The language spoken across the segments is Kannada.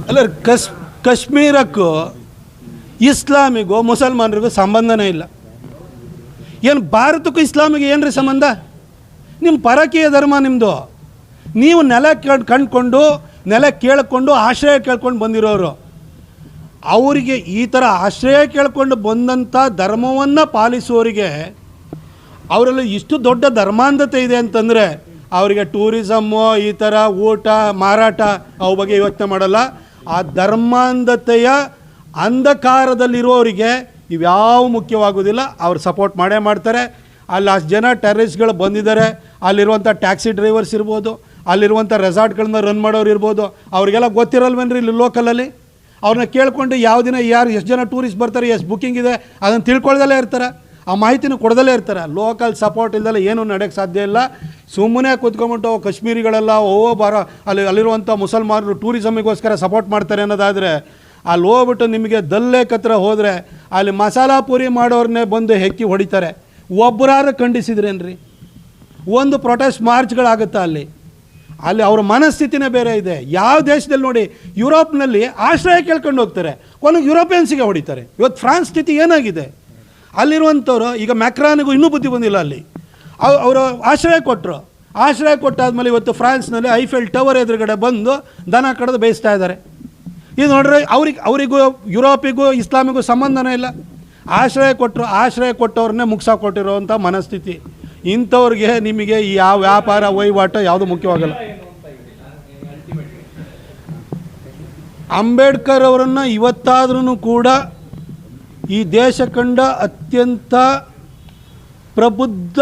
ಅಲ್ಲ, ಕಾಶ್ಮೀರಕ್ಕೂ ಇಸ್ಲಾಮಿಗೂ ಮುಸಲ್ಮಾನರಿಗೂ ಸಂಬಂಧನೇ ಇಲ್ಲ. ಏನು ಭಾರತಕ್ಕೂ ಇಸ್ಲಾಮಿಗೆ ಏನು ರೀ ಸಂಬಂಧ? ನಿಮ್ಮ ಪರಕೀಯ ಧರ್ಮ ನಿಮ್ಮದು. ನೀವು ನೆಲ ಕಂಡುಕೊಂಡು ನೆಲ ಕೇಳಿಕೊಂಡು ಆಶ್ರಯ ಕೇಳ್ಕೊಂಡು ಬಂದಿರೋರು. ಅವರಿಗೆ ಈ ಥರ ಆಶ್ರಯ ಕೇಳ್ಕೊಂಡು ಬಂದಂಥ ಧರ್ಮವನ್ನು ಪಾಲಿಸುವವರಿಗೆ ಅವರಲ್ಲಿ ಇಷ್ಟು ದೊಡ್ಡ ಧರ್ಮಾಂಧತೆ ಇದೆ ಅಂತಂದರೆ ಅವರಿಗೆ ಟೂರಿಸಮ್ಮು, ಈ ಥರ ಊಟ ಮಾರಾಟ ಅವ ಬಗ್ಗೆ ಯೋಚನೆ ಮಾಡಲ್ಲ. ಆ ಧರ್ಮಾಂಧತೆಯ ಅಂಧಕಾರದಲ್ಲಿರೋರಿಗೆ ಇವ್ಯಾವ ಮುಖ್ಯವಾಗೋದಿಲ್ಲ. ಅವ್ರು ಸಪೋರ್ಟ್ ಮಾಡೇ ಮಾಡ್ತಾರೆ. ಅಲ್ಲಿ ಅಷ್ಟು ಜನ ಟೆರರಿಸ್ಟ್ಗಳು ಬಂದಿದ್ದಾರೆ. ಅಲ್ಲಿರುವಂಥ ಟ್ಯಾಕ್ಸಿ ಡ್ರೈವರ್ಸ್ ಇರ್ಬೋದು, ಅಲ್ಲಿರುವಂಥ ರೆಸಾರ್ಟ್ಗಳನ್ನ ರನ್ ಮಾಡೋರು ಇರ್ಬೋದು. ಅವರಿಗೆಲ್ಲ ಗೊತ್ತಿರಲ್ವೇನ್ರಿ ಇಲ್ಲಿ ಲೋಕಲಲ್ಲಿ? ಅವ್ರನ್ನ ಕೇಳ್ಕೊಂಡು ಯಾವ ದಿನ ಯಾರು ಎಷ್ಟು ಜನ ಟೂರಿಸ್ಟ್ ಬರ್ತಾರೆ, ಎಷ್ಟು ಬುಕ್ಕಿಂಗ್ ಇದೆ ಅದನ್ನು ತಿಳ್ಕೊಳ್ದಲ್ಲೇ ಇರ್ತಾರೆ. ಆ ಮಾಹಿತಿನೂ ಕೊಡ್ದಲ್ಲೇ ಇರ್ತಾರೆ. ಲೋಕಲ್ ಸಪೋರ್ಟ್ ಇಲ್ದಲ್ಲ ಏನೂ ನಡೆಯೋಕ್ಕೆ ಸಾಧ್ಯ ಇಲ್ಲ. ಸುಮ್ಮನೆ ಕೂತ್ಕೊಂಬಿಟ್ಟು ಕಾಶ್ಮೀರಿಗಳೆಲ್ಲ ಅಲ್ಲಿರುವಂಥ ಮುಸಲ್ಮಾನರು ಟೂರಿಸಮಿಗೋಸ್ಕರ ಸಪೋರ್ಟ್ ಮಾಡ್ತಾರೆ ಅನ್ನೋದಾದರೆ ಅಲ್ಲಿ ಹೋಗ್ಬಿಟ್ಟು ನಿಮಗೆ ದಲ್ಲೇಖತ್ರ ಹೋದರೆ ಅಲ್ಲಿ ಮಸಾಲ ಪೂರಿ ಮಾಡೋರನ್ನೇ ಬಂದು ಹೆಕ್ಕಿ ಹೊಡಿತಾರೆ. ಒಬ್ಬರಾರು ಖಂಡಿಸಿದ್ರೇನ್ರಿ? ಒಂದು ಪ್ರೊಟೆಸ್ಟ್ ಮಾರ್ಚ್ಗಳಾಗುತ್ತಾ ಅಲ್ಲಿ ಅವ್ರ ಮನಸ್ಥಿತಿನೇ ಬೇರೆ ಇದೆ. ಯಾವ ದೇಶದಲ್ಲಿ ನೋಡಿ, ಯುರೋಪ್ನಲ್ಲಿ ಆಶ್ರಯ ಕೇಳ್ಕೊಂಡು ಹೋಗ್ತಾರೆ, ಕೊನೆಗೆ ಯುರೋಪಿಯನ್ಸಿಗೆ ಹೊಡಿತಾರೆ. ಇವತ್ತು ಫ್ರಾನ್ಸ್ ಸ್ಥಿತಿ ಏನಾಗಿದೆ? ಅಲ್ಲಿರುವಂಥವ್ರು ಈಗ ಮ್ಯಾಕ್ರಾನಿಗೂ ಇನ್ನೂ ಬುದ್ಧಿ ಬಂದಿಲ್ಲ. ಅಲ್ಲಿ ಅವರು ಆಶ್ರಯ ಕೊಟ್ಟಾದ್ಮೇಲೆ ಇವತ್ತು ಫ್ರಾನ್ಸ್ನಲ್ಲಿ ಐಫೆಲ್ ಟವರ್ ಎದುರುಗಡೆ ಬಂದು ದನ ಕಡಿದು ಬೇಯಿಸ್ತಾ ಇದ್ದಾರೆ. ಇದು ನೋಡ್ರಿ, ಅವರಿಗೂ ಯುರೋಪಿಗೂ ಇಸ್ಲಾಮಿಗೂ ಸಂಬಂಧನೇ ಇಲ್ಲ. ಆಶ್ರಯ ಕೊಟ್ಟವ್ರನ್ನೇ ಮುಗಿಸಾಕೊಟ್ಟಿರೋವಂಥ ಮನಸ್ಥಿತಿ. ಇಂಥವ್ರಿಗೆ ನಿಮಗೆ ಯಾವ ವ್ಯಾಪಾರ ವಹಿವಾಟು ಯಾವುದು ಮುಖ್ಯವಾಗಲ್ಲ. ಅಂಬೇಡ್ಕರ್ ಅವರನ್ನು ಇವತ್ತಾದ್ರೂ ಕೂಡ ಈ ದೇಶ ಕಂಡ ಅತ್ಯಂತ ಪ್ರಬುದ್ಧ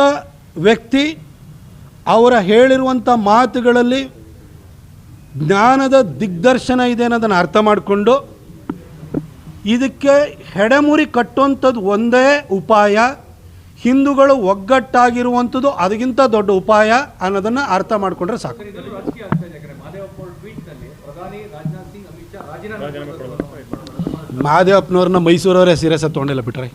ವ್ಯಕ್ತಿ. ಅವರ ಹೇಳಿರುವಂಥ ಮಾತುಗಳಲ್ಲಿ ಜ್ಞಾನದ ದಿಗ್ದರ್ಶನ ಇದೆ ಅನ್ನೋದನ್ನು ಅರ್ಥ ಮಾಡಿಕೊಂಡು ಇದಕ್ಕೆ ಹೆಡೆಮುರಿ ಕಟ್ಟುವಂಥದ್ದು ಒಂದೇ ಉಪಾಯ. ಹಿಂದೂಗಳು ಒಗ್ಗಟ್ಟಾಗಿರುವಂಥದ್ದು ಅದಕ್ಕಿಂತ ದೊಡ್ಡ ಉಪಾಯ ಅನ್ನೋದನ್ನು ಅರ್ಥ ಮಾಡಿಕೊಂಡ್ರೆ ಸಾಕು. ಮಹಾದೇವಪ್ಪನವ್ರನ್ನ ಮೈಸೂರವರೇ ಸೀರಿಯಸ್ ತೊಗೊಂಡಿಲ್ಲ ಬಿಟ್ರೆ.